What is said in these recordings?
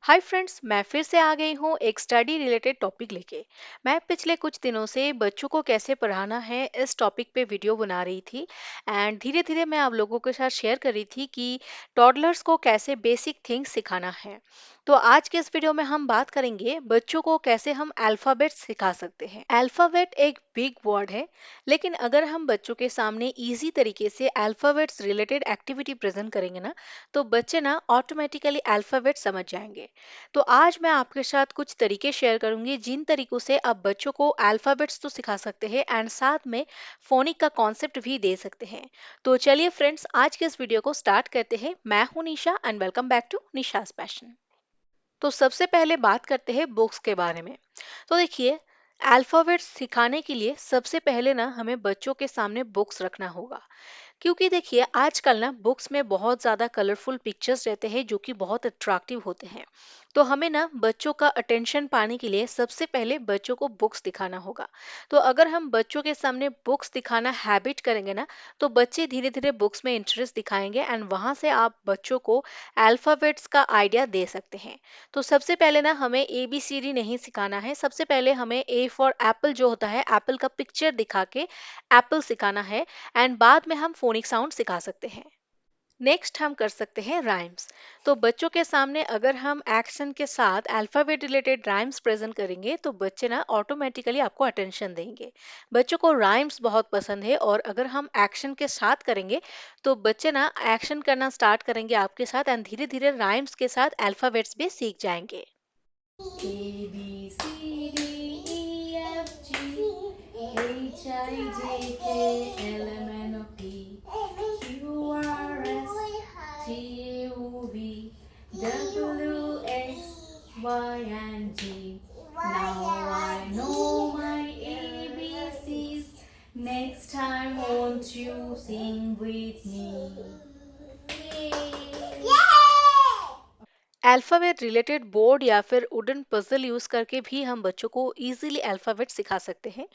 Hi friends, मैं फिर से आ गई हूँ एक स्टडी रिलेटेड टॉपिक लेके। मैं पिछले कुछ दिनों से बच्चों को कैसे पढ़ाना है इस टॉपिक पे वीडियो बना रही थी। एंड धीरे धीरे मैं आप लोगों के साथ शेयर कर रही थी कि टॉडलर्स को कैसे बेसिक थिंग्स सिखाना है। तो आज के इस वीडियो में हम बात करेंगे बच्चों को कैसे हम अल्फ़ाबेट सिखा सकते हैं। अल्फ़ाबेट एक बिग वर्ड है, लेकिन अगर हम बच्चों के सामने इजी तरीके से अल्फ़ाबेट्स रिलेटेड एक्टिविटी प्रेजेंट करेंगे ना, तो बच्चे ना ऑटोमेटिकली अल्फ़ाबेट समझ जाएंगे। तो आज मैं आपके साथ कुछ तरीके शेयर करूंगी जिन तरीकों से आप बच्चों को अल्फ़ाबेट्स तो सिखा सकते हैं एंड साथ में फोनिक का कॉन्सेप्ट भी दे सकते हैं। तो चलिए फ्रेंड्स, आज के इस वीडियो को स्टार्ट करते हैं। मैं हूं Nisha and welcome back to Nisha's passion. तो सबसे पहले बात करते हैं बुक्स के बारे में। तो देखिए, अल्फ़ाबेट्स सिखाने के लिए सबसे पहले ना हमें बच्चों के सामने बुक्स रखना होगा। क्योंकि देखिए, आजकल ना बुक्स में बहुत ज़्यादा कलरफुल पिक्चर्स रहते हैं जो कि बहुत अट्रैक्टिव होते हैं। तो हमें ना बच्चों का अटेंशन पाने के लिए सबसे पहले बच्चों को बुक्स दिखाना होगा। तो अगर हम बच्चों के सामने बुक्स दिखाना हैबिट करेंगे ना, तो बच्चे धीरे धीरे बुक्स में इंटरेस्ट दिखाएंगे एंड वहाँ से आप बच्चों को अल्फ़ाबेट्स का आइडिया दे सकते हैं। तो सबसे पहले ना हमें ए बी सी डी नहीं सिखाना है। सबसे पहले हमें ए फॉर एप्पल जो होता है, एप्पल का पिक्चर दिखा के एप्पल सिखाना है एंड बाद में हम फोनिक साउंड सिखा सकते हैं। नेक्स्ट हम कर सकते हैं राइम्स। तो बच्चों के सामने अगर हम एक्शन के साथ अल्फाबेट रिलेटेड राइम्स प्रेजेंट करेंगे तो बच्चे ना ऑटोमेटिकली आपको अटेंशन देंगे। बच्चों को राइम्स बहुत पसंद है और अगर हम एक्शन के साथ करेंगे तो बच्चे ना एक्शन करना स्टार्ट करेंगे आपके साथ एंड धीरे धीरे राइम्स के साथ अल्फाबेट्स भी सीख जाएंगे। A B C D E F G H I J K L M N O P Q R S T U V W X Y and Z. Now I know my ABCs. Next time, won't you sing with me? Alphabet related board या फिर wooden puzzle use करके भी हम बच्चों को easily alphabet सिखा सकते हैं।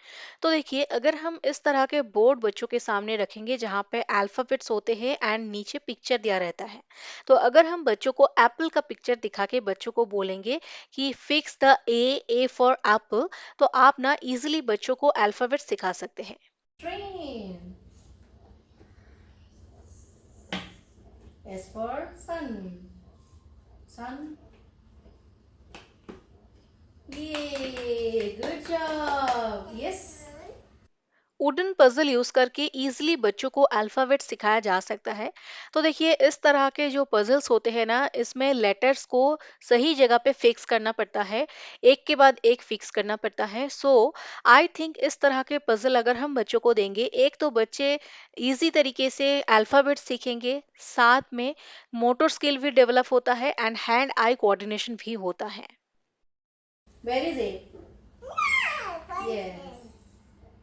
तो देखिए, अगर हम इस तरह के बोर्ड बच्चों के सामने रखेंगे जहाँ पे अल्फ़ाबेट्स होते हैं एंड नीचे पिक्चर दिया रहता है, तो अगर हम बच्चों को एप्पल का पिक्चर दिखा के बच्चों को बोलेंगे कि fix the A for Apple, तो आप ना इजीली बच्चों को अल्फ़ाबेट सिखा सकते हैं। Train. S for sun. Sun. Yay! Good job. Yes. Wooden puzzle use करके इजीली बच्चों को अल्फाबेट सिखाया जा सकता है। तो देखिए, इस तरह के जो पजल्स होते हैं ना, इसमें लेटर्स को सही जगह पे फिक्स करना पड़ता है, एक के बाद एक फिक्स करना पड़ता है। सो आई थिंक इस तरह के पजल अगर हम बच्चों को देंगे, एक तो बच्चे इजी तरीके से अल्फाबेट सीखेंगे, साथ में मोटर स्किल भी डेवलप होता है एंड हैंड आई कोऑर्डिनेशन भी होता है। Where is A? Yes.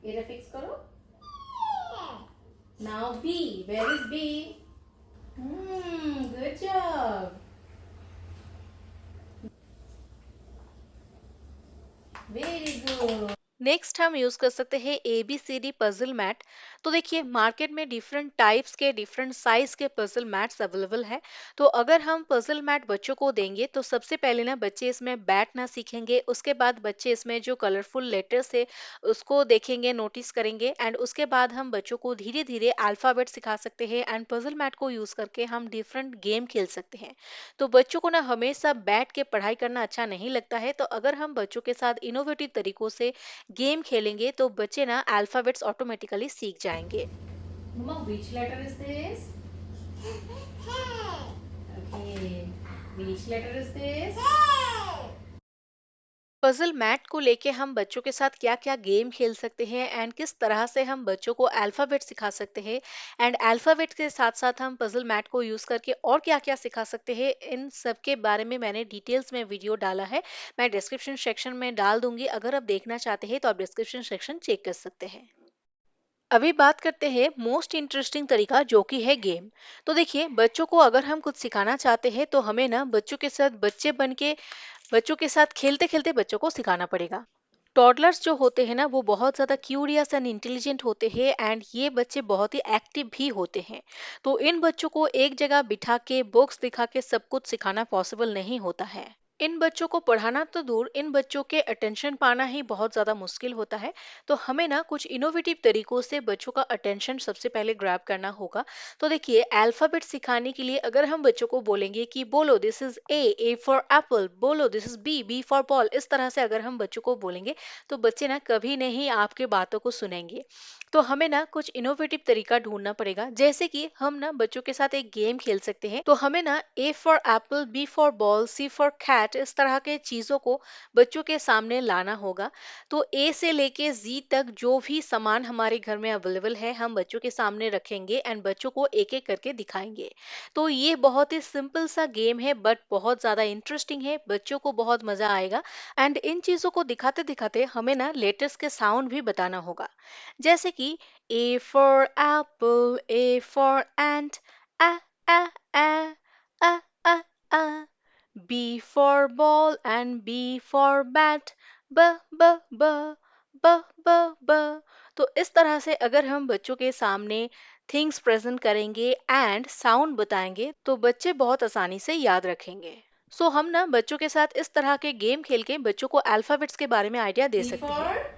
A fix करो. Now B. Where is B? Good job. Very good. Next हम यूज कर सकते हैं A B C D puzzle mat. तो देखिए, मार्केट में डिफरेंट टाइप्स के डिफरेंट साइज के पजल मैट्स अवेलेबल है। तो अगर हम पजल मैट बच्चों को देंगे तो सबसे पहले ना बच्चे इसमें बैठना सीखेंगे, उसके बाद बच्चे इसमें जो कलरफुल लेटर्स है उसको देखेंगे, नोटिस करेंगे एंड उसके बाद हम बच्चों को धीरे धीरे अल्फाबेट सिखा सकते हैं एंड पजल मैट को यूज करके हम डिफरेंट गेम खेल सकते हैं। तो बच्चों को ना हमेशा बैठ के पढ़ाई करना अच्छा नहीं लगता है, तो अगर हम बच्चों के साथ इनोवेटिव तरीकों से गेम खेलेंगे तो बच्चे ना अल्फाबेट्स ऑटोमेटिकली सीख जाएंगे। Mama, which letter is this? Okay. Which letter is this? Puzzle mat को लेके हम बच्चों के साथ क्या क्या गेम खेल सकते हैं एंड किस तरह से हम बच्चों को अल्फाबेट सिखा सकते हैं एंड अल्फाबेट के साथ साथ हम पजल मैट को यूज करके और क्या क्या सिखा सकते हैं, इन सब के बारे में मैंने डिटेल्स में वीडियो डाला है। मैं डिस्क्रिप्शन सेक्शन में डाल दूंगी, अगर आप देखना चाहते हैं तो आप डिस्क्रिप्शन सेक्शन चेक कर सकते हैं। अभी बात करते हैं मोस्ट इंटरेस्टिंग तरीका जो कि है गेम। तो देखिए, बच्चों को अगर हम कुछ सिखाना चाहते हैं तो हमें ना बच्चों के साथ बच्चे बन के बच्चों के साथ खेलते खेलते बच्चों को सिखाना पड़ेगा। टॉडलर्स जो होते हैं ना, वो बहुत ज़्यादा क्यूरियस एंड इंटेलिजेंट होते हैं एंड ये बच्चे बहुत ही एक्टिव भी होते हैं। तो इन बच्चों को एक जगह बिठा के बुक्स दिखा के सब कुछ सिखाना पॉसिबल नहीं होता है। इन बच्चों को पढ़ाना तो दूर, इन बच्चों के अटेंशन पाना ही बहुत ज़्यादा मुश्किल होता है। तो हमें ना कुछ इनोवेटिव तरीकों से बच्चों का अटेंशन सबसे पहले ग्रैब करना होगा। तो देखिए, अल्फ़ाबेट सिखाने के लिए अगर हम बच्चों को बोलेंगे कि बोलो this is A for apple, बोलो this is B for ball, इस तरह से अगर हम बच्चों को बोलेंगे, तो बच्चे ना कभी नहीं आपके बातों को सुनेंगे। तो हमें ना कुछ इनोवेटिव तरीका ढूंढना पड़ेगा, जैसे कि हम ना बच्चों के साथ एक गेम खेल सकते हैं। तो हमें ना A for apple, B for ball, C for cat, इस तरह के चीजों को बच्चों के सामने लाना होगा। तो ए से लेके जी तक जो भी सामान हमारे घर में अवेलेबल है, हम बच्चों के सामने रखेंगे एंड बच्चों को एक एक करके दिखाएंगे। तो ये बहुत ही सिंपल सा गेम है, बट बहुत ज्यादा इंटरेस्टिंग है, बच्चों को बहुत मजा आएगा। एंड इन चीजों को दिखाते दिखाते हमें ना लेटर्स के साउंड भी बताना होगा, जैसे कि A for apple, A for ant, a a a a a a. B for ball and B for bat, b b b b b b. तो इस तरह से अगर हम बच्चों के सामने थिंग्स प्रेजेंट करेंगे एंड साउंड बताएंगे, तो बच्चे बहुत आसानी से याद रखेंगे। हम ना बच्चों के साथ इस तरह के गेम खेल के बच्चों को अल्फाबेट्स के बारे में आइडिया दे D सकते for हैं।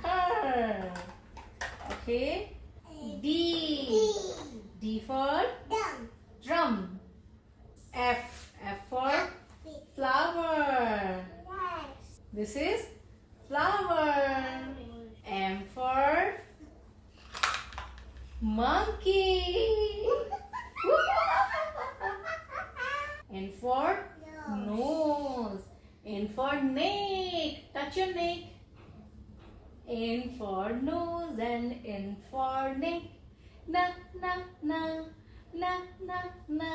car. Okay. D. D for drum. F for flower. This is flower. M for monkey. N for nose. N for neck. Touch your neck. N for nose and N for neck. Na na na na na na.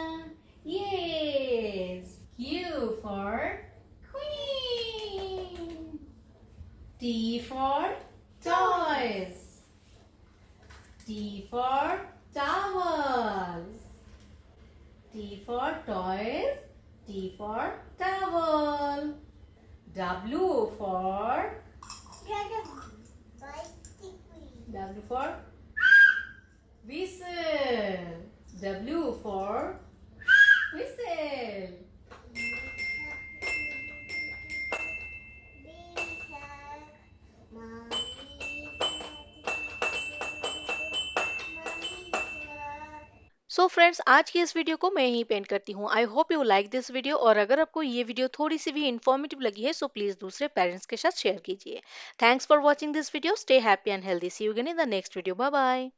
Yes. Q for queen. T for toys. T for towels. T for toys. T for towel. W for W for whistle. W for whistle. Friends, आज की इस video को मैं यहीं paint करती हूँ। I hope you like this video, और अगर आपको ये वीडियो थोड़ी सी भी इंफॉर्मेटिव लगी है, सो प्लीज दूसरे पेरेंट्स के साथ शेयर कीजिए। Thanks for watching this video. Stay happy and healthy. See you again in the next video. Bye bye.